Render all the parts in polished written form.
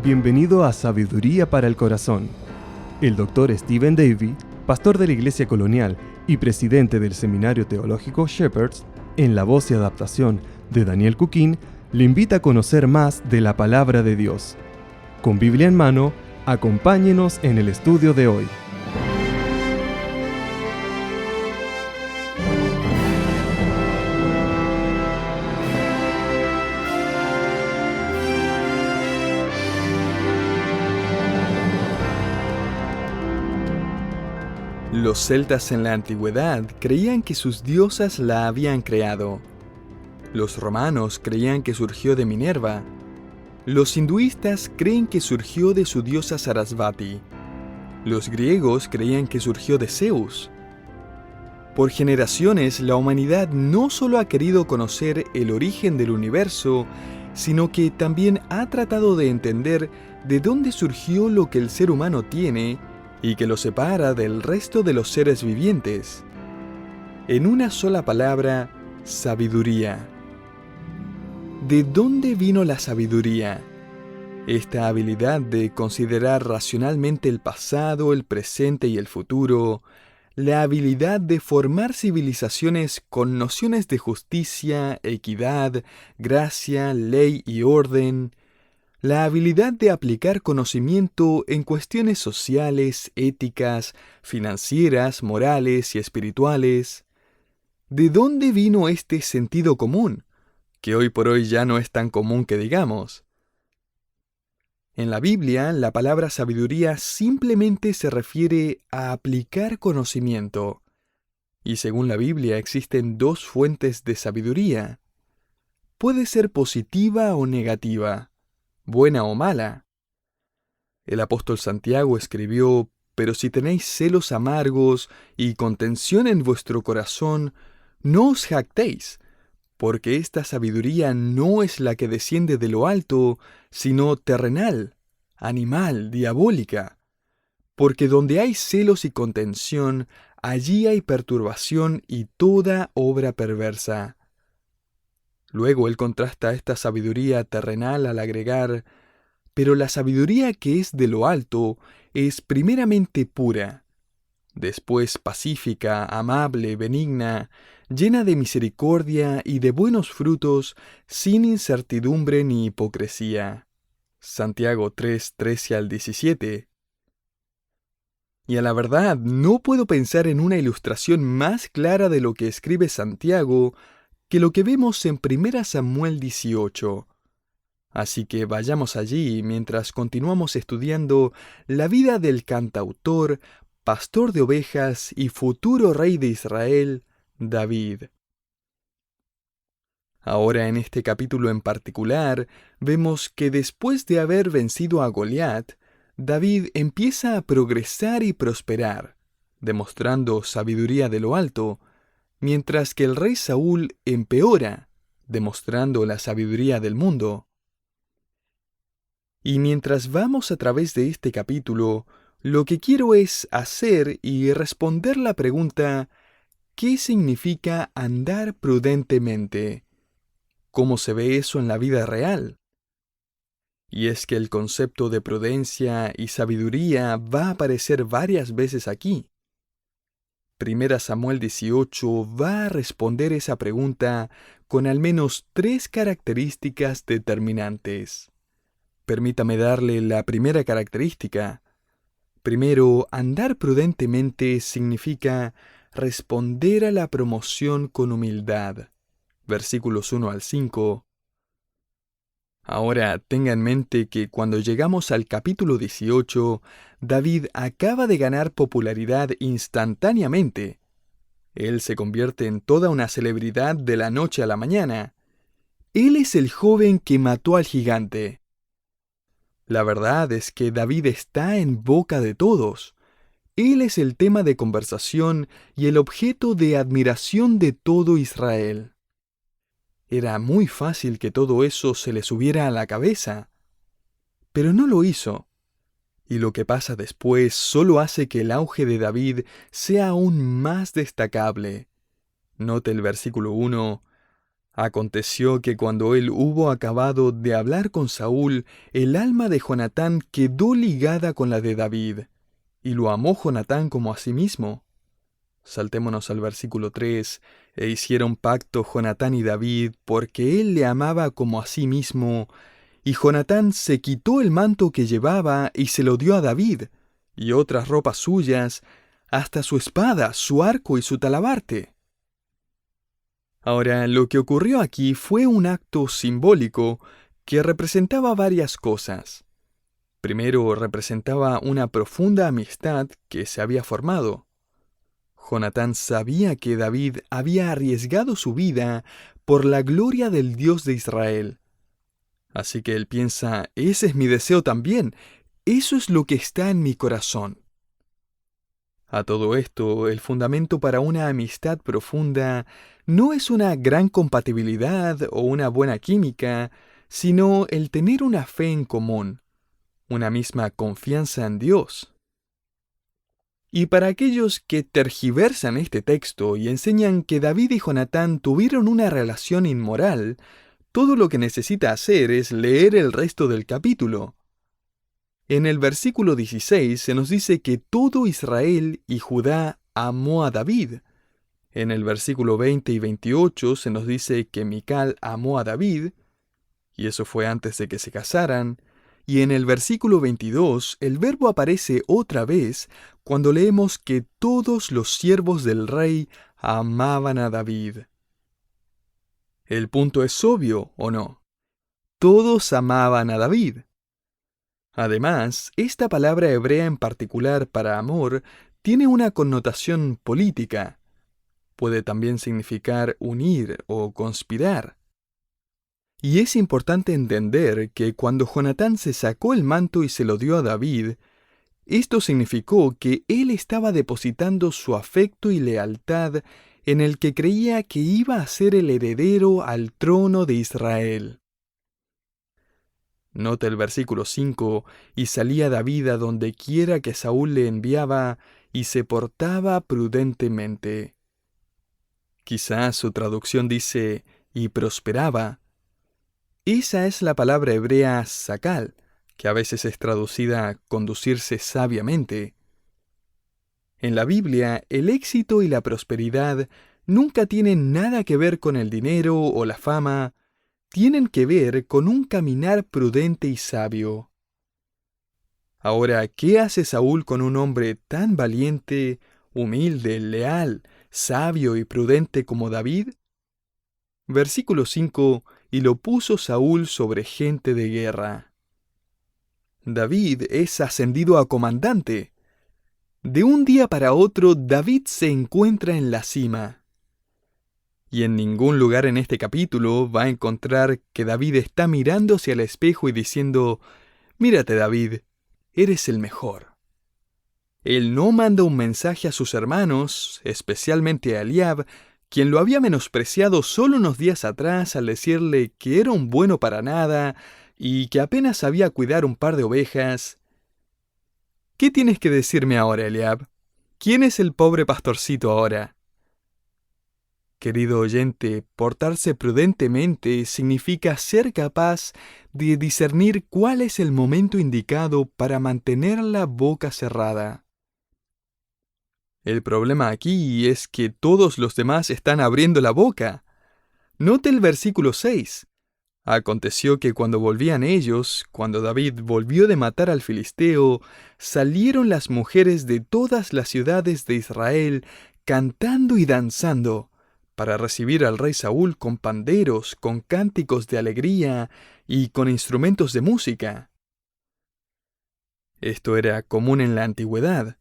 Bienvenido a Sabiduría para el Corazón. El Dr. Stephen Davey, pastor de la Iglesia Colonial y presidente del Seminario Teológico Shepherds, en la voz y adaptación de Daniel Cuquín, le invita a conocer más de la Palabra de Dios. Con Biblia en mano, acompáñenos en el estudio de hoy. Los celtas en la antigüedad creían que sus diosas la habían creado. Los romanos creían que surgió de Minerva. Los hinduistas creen que surgió de su diosa Sarasvati. Los griegos creían que surgió de Zeus. Por generaciones, la humanidad no solo ha querido conocer el origen del universo, sino que también ha tratado de entender de dónde surgió lo que el ser humano tiene y que lo separa del resto de los seres vivientes. En una sola palabra, sabiduría. ¿De dónde vino la sabiduría? Esta habilidad de considerar racionalmente el pasado, el presente y el futuro, la habilidad de formar civilizaciones con nociones de justicia, equidad, gracia, ley y orden, la habilidad de aplicar conocimiento en cuestiones sociales, éticas, financieras, morales y espirituales. ¿De dónde vino este sentido común, que hoy por hoy ya no es tan común que digamos? En la Biblia, la palabra sabiduría simplemente se refiere a aplicar conocimiento. Y según la Biblia existen dos fuentes de sabiduría. Puede ser positiva o negativa, buena o mala. El apóstol Santiago escribió: «Pero si tenéis celos amargos y contención en vuestro corazón, no os jactéis, porque esta sabiduría no es la que desciende de lo alto, sino terrenal, animal, diabólica. Porque donde hay celos y contención, allí hay perturbación y toda obra perversa». Luego él contrasta esta sabiduría terrenal al agregar: «Pero la sabiduría que es de lo alto es primeramente pura, después pacífica, amable, benigna, llena de misericordia y de buenos frutos, sin incertidumbre ni hipocresía». Santiago 3, 13 al 17. Y a la verdad, no puedo pensar en una ilustración más clara de lo que escribe Santiago que lo que vemos en 1 Samuel 18. Así que vayamos allí mientras continuamos estudiando la vida del cantautor, pastor de ovejas y futuro rey de Israel, David. Ahora en este capítulo en particular, vemos que después de haber vencido a Goliat, David empieza a progresar y prosperar, demostrando sabiduría de lo alto, mientras que el rey Saúl empeora, demostrando la sabiduría del mundo. Y mientras vamos a través de este capítulo, lo que quiero es hacer y responder la pregunta: ¿qué significa andar prudentemente? ¿Cómo se ve eso en la vida real? Y es que el concepto de prudencia y sabiduría va a aparecer varias veces aquí. 1 Samuel 18 va a responder esa pregunta con al menos 3 características determinantes. Permítame darle la primera característica. Primero, andar prudentemente significa responder a la promoción con humildad. Versículos 1 al 5. Ahora, tenga en mente que cuando llegamos al capítulo 18, David acaba de ganar popularidad instantáneamente. Él se convierte en toda una celebridad de la noche a la mañana. Él es el joven que mató al gigante. La verdad es que David está en boca de todos. Él es el tema de conversación y el objeto de admiración de todo Israel. Era muy fácil que todo eso se le subiera a la cabeza, pero no lo hizo. Y lo que pasa después solo hace que el auge de David sea aún más destacable. Note el versículo 1. Aconteció que cuando él hubo acabado de hablar con Saúl, el alma de Jonatán quedó ligada con la de David, y lo amó Jonatán como a sí mismo. Saltémonos al versículo 3. E hicieron pacto Jonatán y David, porque él le amaba como a sí mismo. Y Jonatán se quitó el manto que llevaba y se lo dio a David, y otras ropas suyas, hasta su espada, su arco y su talabarte. Ahora, lo que ocurrió aquí fue un acto simbólico que representaba varias cosas. Primero, representaba una profunda amistad que se había formado. Jonatán sabía que David había arriesgado su vida por la gloria del Dios de Israel. Así que él piensa, ese es mi deseo también, eso es lo que está en mi corazón. A todo esto, el fundamento para una amistad profunda no es una gran compatibilidad o una buena química, sino el tener una fe en común, una misma confianza en Dios. Y para aquellos que tergiversan este texto y enseñan que David y Jonatán tuvieron una relación inmoral, todo lo que necesita hacer es leer el resto del capítulo. En el versículo 16 se nos dice que todo Israel y Judá amó a David. En el versículo 20 y 28 se nos dice que Mical amó a David, y eso fue antes de que se casaran. Y en el versículo 22 el verbo aparece otra vez cuando leemos que todos los siervos del rey amaban a David. El punto es obvio, ¿o no? Todos amaban a David. Además, esta palabra hebrea en particular para amor tiene una connotación política. Puede también significar unir o conspirar. Y es importante entender que cuando Jonatán se sacó el manto y se lo dio a David, esto significó que él estaba depositando su afecto y lealtad en el que creía que iba a ser el heredero al trono de Israel. Nota el versículo 5, y salía David a donde quiera que Saúl le enviaba, y se portaba prudentemente. Quizás su traducción dice, y prosperaba. Esa es la palabra hebrea sakal, que a veces es traducida conducirse sabiamente. En la Biblia, el éxito y la prosperidad nunca tienen nada que ver con el dinero o la fama, tienen que ver con un caminar prudente y sabio. Ahora, ¿qué hace Saúl con un hombre tan valiente, humilde, leal, sabio y prudente como David? Versículo 5, y lo puso Saúl sobre gente de guerra. David es ascendido a comandante. De un día para otro, David se encuentra en la cima. Y en ningún lugar en este capítulo va a encontrar que David está mirándose al espejo y diciendo, «Mírate, David, eres el mejor». Él no manda un mensaje a sus hermanos, especialmente a Eliab, quien lo había menospreciado solo unos días atrás al decirle que era un bueno para nada y que apenas sabía cuidar un par de ovejas. ¿Qué tienes que decirme ahora, Eliab? ¿Quién es el pobre pastorcito ahora? Querido oyente, portarse prudentemente significa ser capaz de discernir cuál es el momento indicado para mantener la boca cerrada. El problema aquí es que todos los demás están abriendo la boca. Note el versículo 6. Aconteció que cuando volvían ellos, cuando David volvió de matar al filisteo, salieron las mujeres de todas las ciudades de Israel cantando y danzando, para recibir al rey Saúl con panderos, con cánticos de alegría y con instrumentos de música. Esto era común en la antigüedad.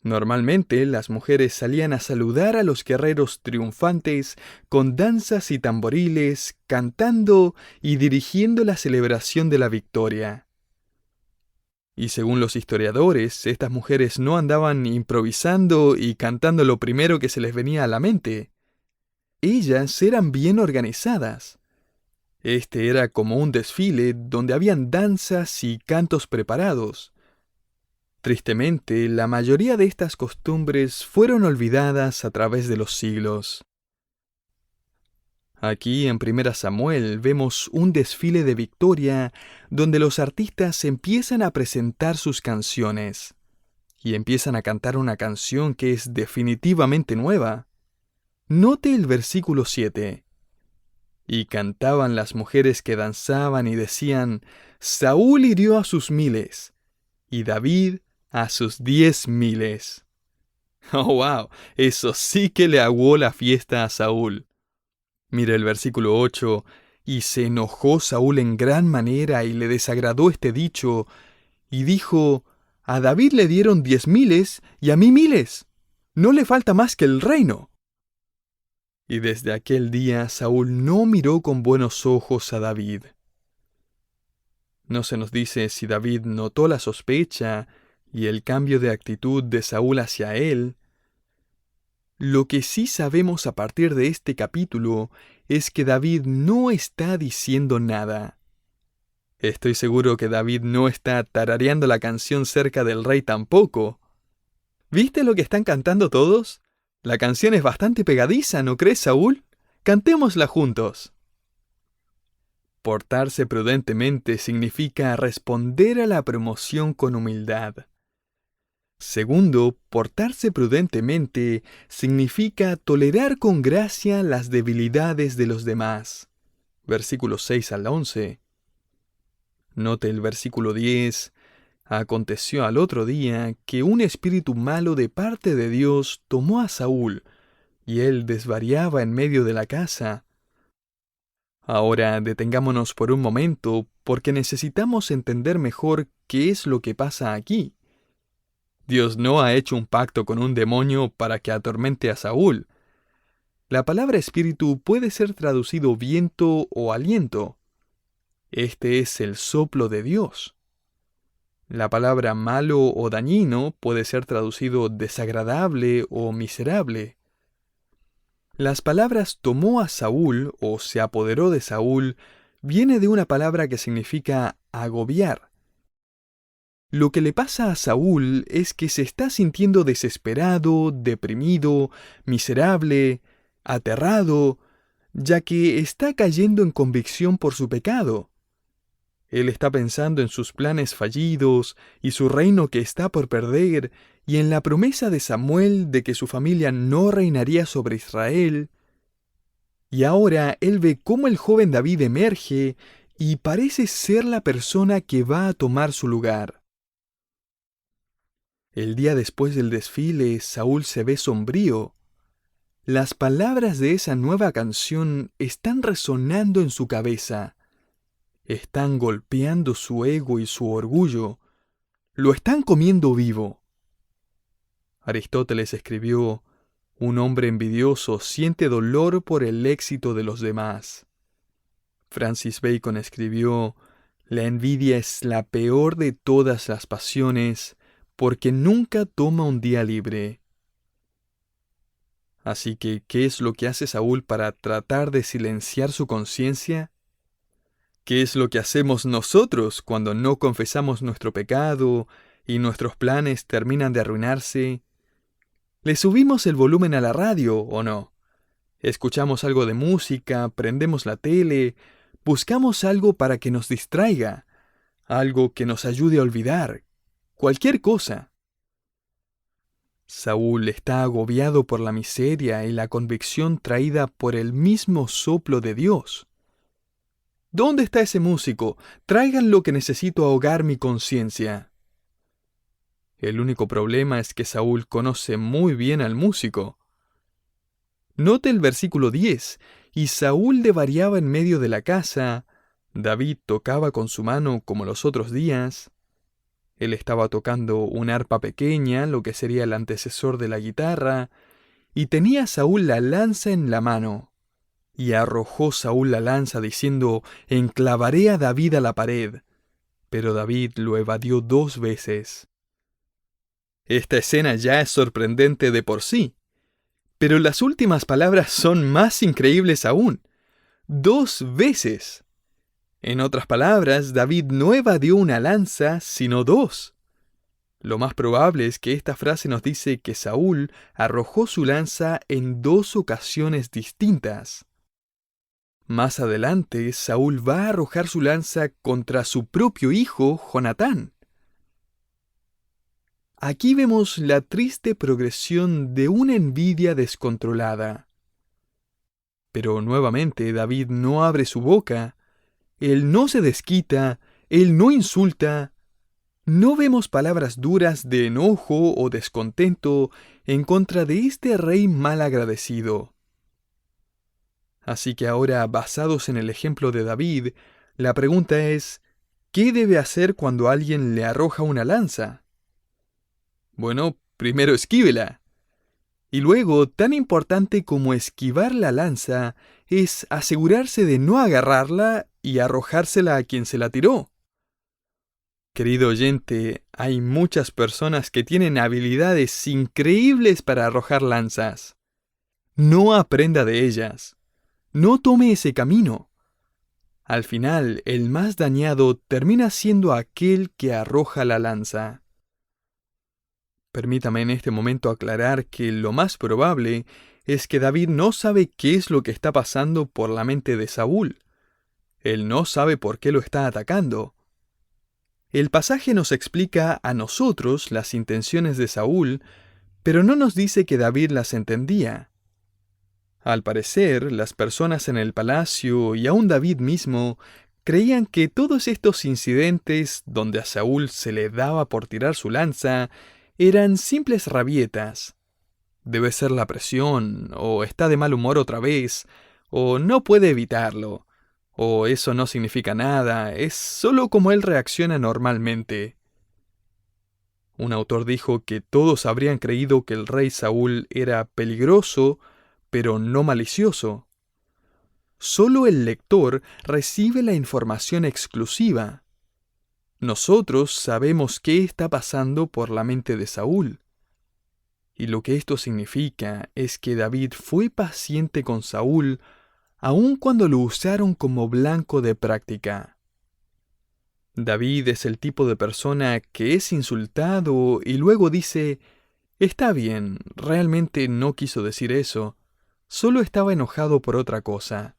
Normalmente las mujeres salían a saludar a los guerreros triunfantes con danzas y tamboriles, cantando y dirigiendo la celebración de la victoria. Y según los historiadores, estas mujeres no andaban improvisando y cantando lo primero que se les venía a la mente. Ellas eran bien organizadas. Este era como un desfile donde habían danzas y cantos preparados. Tristemente, la mayoría de estas costumbres fueron olvidadas a través de los siglos. Aquí en 1 Samuel vemos un desfile de victoria donde los artistas empiezan a presentar sus canciones y empiezan a cantar una canción que es definitivamente nueva. Note el versículo 7. Y cantaban las mujeres que danzaban y decían: Saúl hirió a sus miles, y David a sus 10,000. ¡Oh, wow! Eso sí que le aguó la fiesta a Saúl. Mira el versículo 8. Y se enojó Saúl en gran manera y le desagradó este dicho, y dijo: A David le dieron 10,000 y a mí 1,000. No le falta más que el reino. Y desde aquel día Saúl no miró con buenos ojos a David. No se nos dice si David notó la sospecha y el cambio de actitud de Saúl hacia él. Lo que sí sabemos a partir de este capítulo es que David no está diciendo nada. Estoy seguro que David no está tarareando la canción cerca del rey tampoco. ¿Viste lo que están cantando todos? La canción es bastante pegadiza, ¿no crees, Saúl? Cantémosla juntos. Portarse prudentemente significa responder a la promoción con humildad. Segundo, portarse prudentemente significa tolerar con gracia las debilidades de los demás. Versículos 6 al 11. Note el versículo 10. Aconteció al otro día que un espíritu malo de parte de Dios tomó a Saúl, y él desvariaba en medio de la casa. Ahora detengámonos por un momento, porque necesitamos entender mejor qué es lo que pasa aquí. Dios no ha hecho un pacto con un demonio para que atormente a Saúl. La palabra espíritu puede ser traducido viento o aliento. Este es el soplo de Dios. La palabra malo o dañino puede ser traducido desagradable o miserable. Las palabras tomó a Saúl o se apoderó de Saúl viene de una palabra que significa agobiar. Lo que le pasa a Saúl es que se está sintiendo desesperado, deprimido, miserable, aterrado, ya que está cayendo en convicción por su pecado. Él está pensando en sus planes fallidos y su reino que está por perder, y en la promesa de Samuel de que su familia no reinaría sobre Israel. Y ahora él ve cómo el joven David emerge y parece ser la persona que va a tomar su lugar. El día después del desfile, Saúl se ve sombrío. Las palabras de esa nueva canción están resonando en su cabeza. Están golpeando su ego y su orgullo. Lo están comiendo vivo. Aristóteles escribió: un hombre envidioso siente dolor por el éxito de los demás. Francis Bacon escribió: la envidia es la peor de todas las pasiones, porque nunca toma un día libre. Así que, ¿qué es lo que hace Saúl para tratar de silenciar su conciencia? ¿Qué es lo que hacemos nosotros cuando no confesamos nuestro pecado y nuestros planes terminan de arruinarse? ¿Le subimos el volumen a la radio o no? ¿Escuchamos algo de música, prendemos la tele, buscamos algo para que nos distraiga, algo que nos ayude a olvidar, cualquier cosa? Saúl está agobiado por la miseria y la convicción traída por el mismo soplo de Dios. ¿Dónde está ese músico? Traigan lo que necesito ahogar mi conciencia. El único problema es que Saúl conoce muy bien al músico. Note el versículo 10. Y Saúl devariaba en medio de la casa. David tocaba con su mano como los otros días. Él estaba tocando una arpa pequeña, lo que sería el antecesor de la guitarra, y tenía Saúl la lanza en la mano. Y arrojó Saúl la lanza diciendo: enclavaré a David a la pared. Pero David lo evadió 2 veces. Esta escena ya es sorprendente de por sí, pero las últimas palabras son más increíbles aún. 2 veces. En otras palabras, David no evadió una lanza, sino 2. Lo más probable es que esta frase nos dice que Saúl arrojó su lanza en 2 ocasiones distintas. Más adelante, Saúl va a arrojar su lanza contra su propio hijo, Jonatán. Aquí vemos la triste progresión de una envidia descontrolada. Pero nuevamente David no abre su boca, él no se desquita, él no insulta. No vemos palabras duras de enojo o descontento en contra de este rey mal agradecido. Así que ahora, basados en el ejemplo de David, la pregunta es, ¿qué debe hacer cuando alguien le arroja una lanza? Bueno, primero esquívela. Y luego, tan importante como esquivar la lanza, es asegurarse de no agarrarla y arrojársela a quien se la tiró. Querido oyente, hay muchas personas que tienen habilidades increíbles para arrojar lanzas. No aprenda de ellas. No tome ese camino. Al final, el más dañado termina siendo aquel que arroja la lanza. Permítame en este momento aclarar que lo más probable es que David no sabe qué es lo que está pasando por la mente de Saúl. Él no sabe por qué lo está atacando. El pasaje nos explica a nosotros las intenciones de Saúl, pero no nos dice que David las entendía. Al parecer, las personas en el palacio y aún David mismo creían que todos estos incidentes donde a Saúl se le daba por tirar su lanza eran simples rabietas. Debe ser la presión, o está de mal humor otra vez, o no puede evitarlo, o eso no significa nada, es solo como él reacciona normalmente. Un autor dijo que todos habrían creído que el rey Saúl era peligroso, pero no malicioso. Solo el lector recibe la información exclusiva. Nosotros sabemos qué está pasando por la mente de Saúl. Y lo que esto significa es que David fue paciente con Saúl, aun cuando lo usaron como blanco de práctica. David es el tipo de persona que es insultado y luego dice, «Está bien, realmente no quiso decir eso, solo estaba enojado por otra cosa».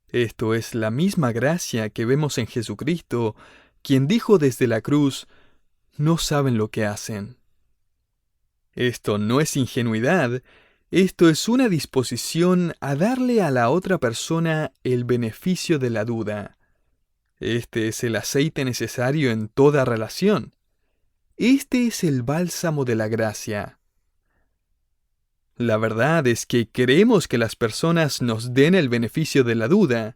Esto es la misma gracia que vemos en Jesucristo, quien dijo desde la cruz, «No saben lo que hacen». Esto no es ingenuidad, esto es una disposición a darle a la otra persona el beneficio de la duda. Este es el aceite necesario en toda relación. Este es el bálsamo de la gracia. La verdad es que queremos que las personas nos den el beneficio de la duda.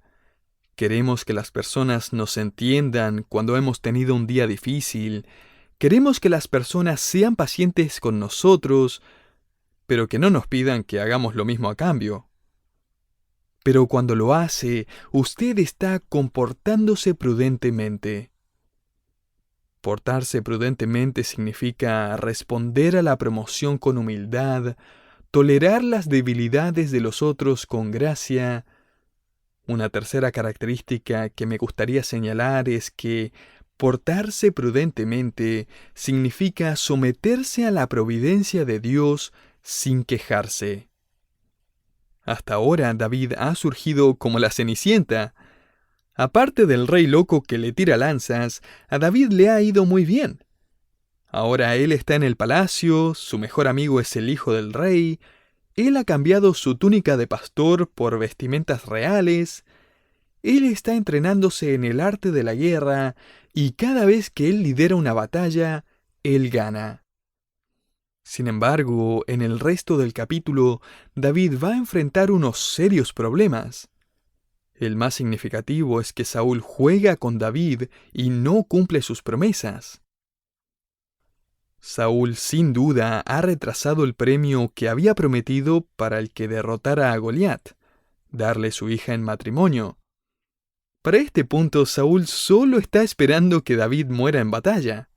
Queremos que las personas nos entiendan cuando hemos tenido un día difícil. Queremos que las personas sean pacientes con nosotros, pero que no nos pidan que hagamos lo mismo a cambio. Pero cuando lo hace, usted está comportándose prudentemente. Portarse prudentemente significa responder a la promoción con humildad, tolerar las debilidades de los otros con gracia. Una tercera característica que me gustaría señalar es que portarse prudentemente significa someterse a la providencia de Dios sin quejarse. Hasta ahora David ha surgido como la Cenicienta. Aparte del rey loco que le tira lanzas, a David le ha ido muy bien. Ahora él está en el palacio, su mejor amigo es el hijo del rey, él ha cambiado su túnica de pastor por vestimentas reales, él está entrenándose en el arte de la guerra, y cada vez que él lidera una batalla, él gana. Sin embargo, en el resto del capítulo, David va a enfrentar unos serios problemas. El más significativo es que Saúl juega con David y no cumple sus promesas. Saúl sin duda ha retrasado el premio que había prometido para el que derrotara a Goliat, darle su hija en matrimonio. Para este punto Saúl solo está esperando que David muera en batalla.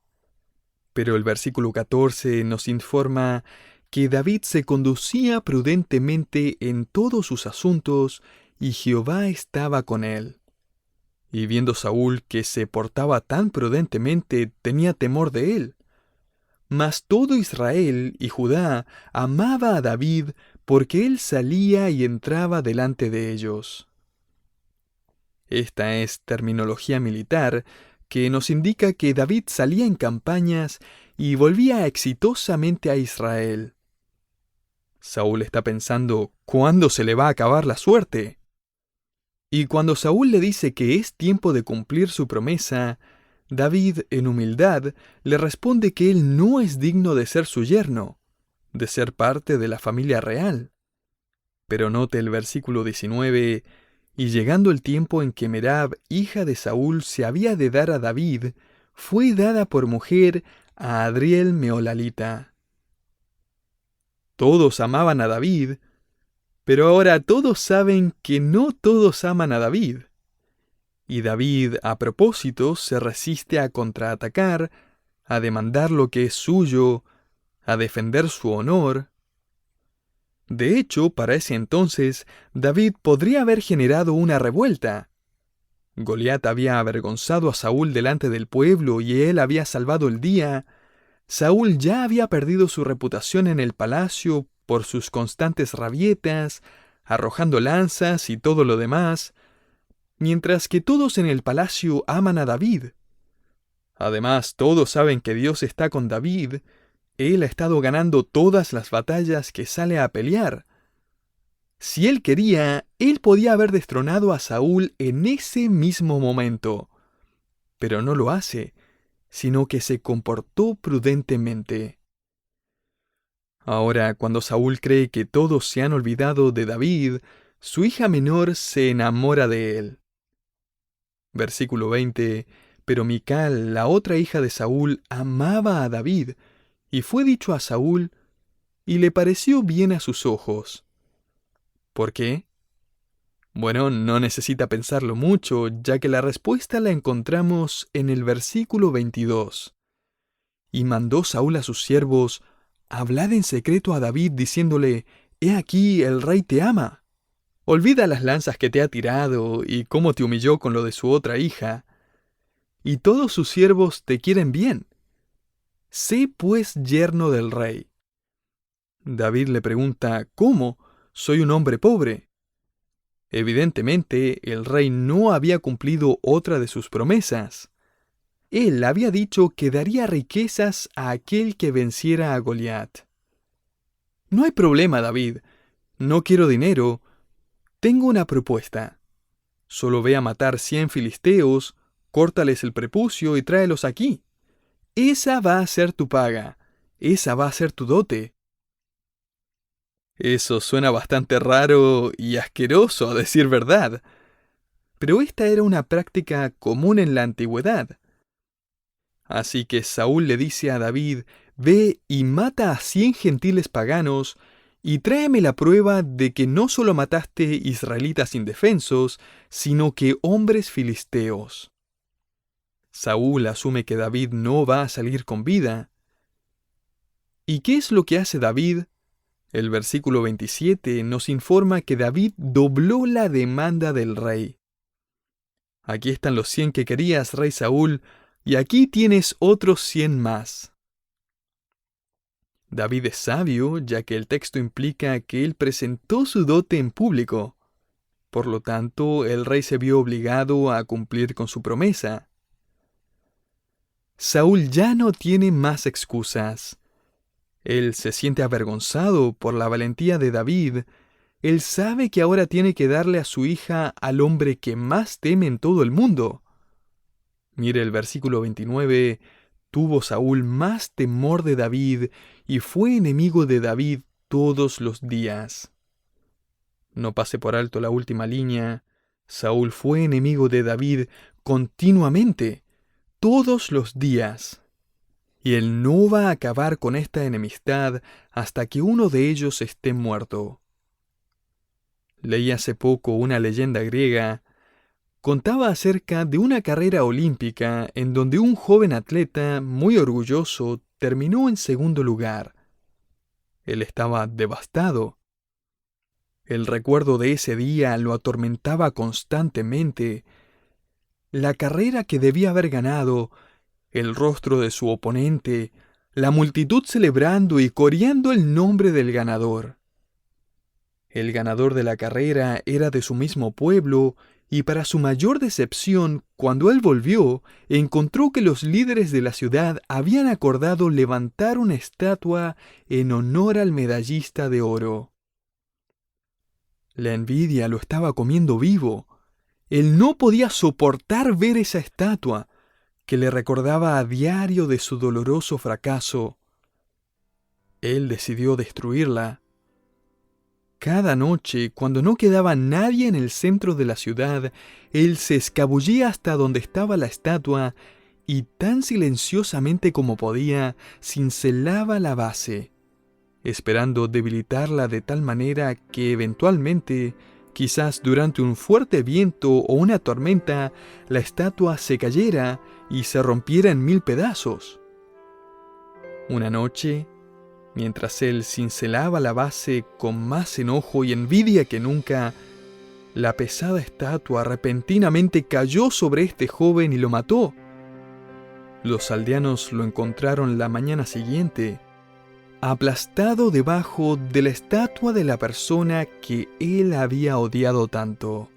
Pero el versículo 14 nos informa que David se conducía prudentemente en todos sus asuntos y Jehová estaba con él. Y viendo Saúl que se portaba tan prudentemente, tenía temor de él. Mas todo Israel y Judá amaba a David porque él salía y entraba delante de ellos. Esta es terminología militar que nos indica que David salía en campañas y volvía exitosamente a Israel. Saúl está pensando, ¿cuándo se le va a acabar la suerte? Y cuando Saúl le dice que es tiempo de cumplir su promesa, David, en humildad, le responde que él no es digno de ser su yerno, de ser parte de la familia real. Pero note el versículo 19, y llegando el tiempo en que Merab, hija de Saúl, se había de dar a David, fue dada por mujer a Adriel Meolalita. Todos amaban a David, pero ahora todos saben que no todos aman a David. Y David, a propósito, se resiste a contraatacar, a demandar lo que es suyo, a defender su honor. De hecho, para ese entonces, David podría haber generado una revuelta. Goliat había avergonzado a Saúl delante del pueblo y él había salvado el día. Saúl ya había perdido su reputación en el palacio por sus constantes rabietas, arrojando lanzas y todo lo demás, mientras que todos en el palacio aman a David. Además, todos saben que Dios está con David. Él ha estado ganando todas las batallas que sale a pelear. Si él quería, él podía haber destronado a Saúl en ese mismo momento. Pero no lo hace, sino que se comportó prudentemente. Ahora, cuando Saúl cree que todos se han olvidado de David, su hija menor se enamora de él. Versículo 20. Pero Mical, la otra hija de Saúl, amaba a David, y fue dicho a Saúl, y le pareció bien a sus ojos. ¿Por qué? Bueno, no necesita pensarlo mucho, ya que la respuesta la encontramos en el versículo 22. Y mandó Saúl a sus siervos, hablad en secreto a David, diciéndole, he aquí el rey te ama. Olvida las lanzas que te ha tirado y cómo te humilló con lo de su otra hija. Y todos sus siervos te quieren bien. Sé pues yerno del rey. David le pregunta, ¿cómo? Soy un hombre pobre. Evidentemente, el rey no había cumplido otra de sus promesas. Él había dicho que daría riquezas a aquel que venciera a Goliat. No hay problema, David. No quiero dinero. Tengo una propuesta. Solo ve a matar 100 filisteos, córtales el prepucio y tráelos aquí. Esa va a ser tu paga. Esa va a ser tu dote. Eso suena bastante raro y asqueroso, a decir verdad. Pero esta era una práctica común en la antigüedad. Así que Saúl le dice a David, ve y mata a 100 gentiles paganos, y tráeme la prueba de que no solo mataste israelitas indefensos, sino que hombres filisteos. Saúl asume que David no va a salir con vida. ¿Y qué es lo que hace David? El versículo 27 nos informa que David dobló la demanda del rey. Aquí están los 100 que querías, rey Saúl, y aquí tienes otros 100 más. David es sabio, ya que el texto implica que él presentó su dote en público. Por lo tanto, el rey se vio obligado a cumplir con su promesa. Saúl ya no tiene más excusas. Él se siente avergonzado por la valentía de David. Él sabe que ahora tiene que darle a su hija al hombre que más teme en todo el mundo. Mire el versículo 29. Tuvo Saúl más temor de David y fue enemigo de David todos los días. No pase por alto la última línea. Saúl fue enemigo de David continuamente, todos los días. Y él no va a acabar con esta enemistad hasta que uno de ellos esté muerto. Leí hace poco una leyenda griega. Contaba acerca de una carrera olímpica en donde un joven atleta muy orgulloso terminó en segundo lugar. Él estaba devastado. El recuerdo de ese día lo atormentaba constantemente. La carrera que debía haber ganado, el rostro de su oponente, la multitud celebrando y coreando el nombre del ganador. El ganador de la carrera era de su mismo pueblo, y para su mayor decepción, cuando él volvió, encontró que los líderes de la ciudad habían acordado levantar una estatua en honor al medallista de oro. La envidia lo estaba comiendo vivo. Él no podía soportar ver esa estatua, que le recordaba a diario de su doloroso fracaso. Él decidió destruirla. Cada noche, cuando no quedaba nadie en el centro de la ciudad, él se escabullía hasta donde estaba la estatua y tan silenciosamente como podía, cincelaba la base, esperando debilitarla de tal manera que eventualmente, quizás durante un fuerte viento o una tormenta, la estatua se cayera y se rompiera en 1000 pedazos. Una noche, mientras él cincelaba la base con más enojo y envidia que nunca, la pesada estatua repentinamente cayó sobre este joven y lo mató. Los aldeanos lo encontraron la mañana siguiente, aplastado debajo de la estatua de la persona que él había odiado tanto.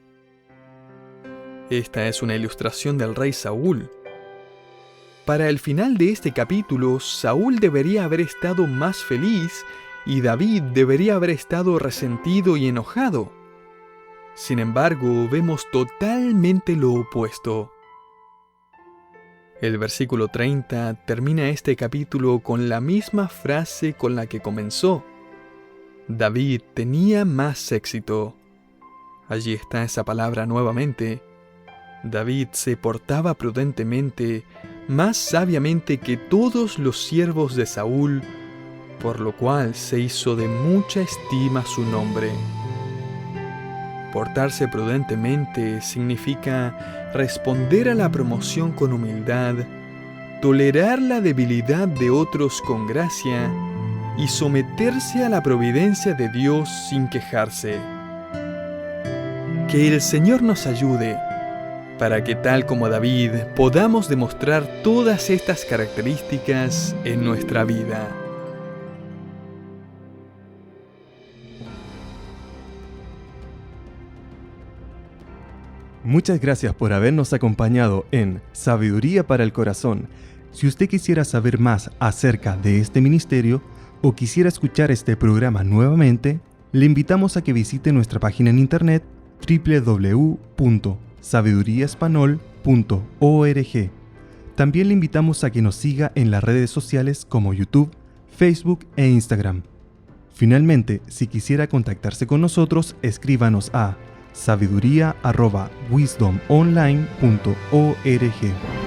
Esta es una ilustración del rey Saúl. Para el final de este capítulo, Saúl debería haber estado más feliz y David debería haber estado resentido y enojado. Sin embargo, vemos totalmente lo opuesto. El versículo 30 termina este capítulo con la misma frase con la que comenzó. David tenía más éxito. Allí está esa palabra nuevamente. David se portaba prudentemente, más sabiamente que todos los siervos de Saúl, por lo cual se hizo de mucha estima su nombre. Portarse prudentemente significa responder a la promoción con humildad, tolerar la debilidad de otros con gracia y someterse a la providencia de Dios sin quejarse. Que el Señor nos ayude para que, tal como David, podamos demostrar todas estas características en nuestra vida. Muchas gracias por habernos acompañado en Sabiduría para el Corazón. Si usted quisiera saber más acerca de este ministerio o quisiera escuchar este programa nuevamente, le invitamos a que visite nuestra página en internet www.sabiduriaespanol.org. También le invitamos a que nos siga en las redes sociales como YouTube, Facebook e Instagram. Finalmente, si quisiera contactarse con nosotros, escríbanos a sabiduría@wisdomonline.org.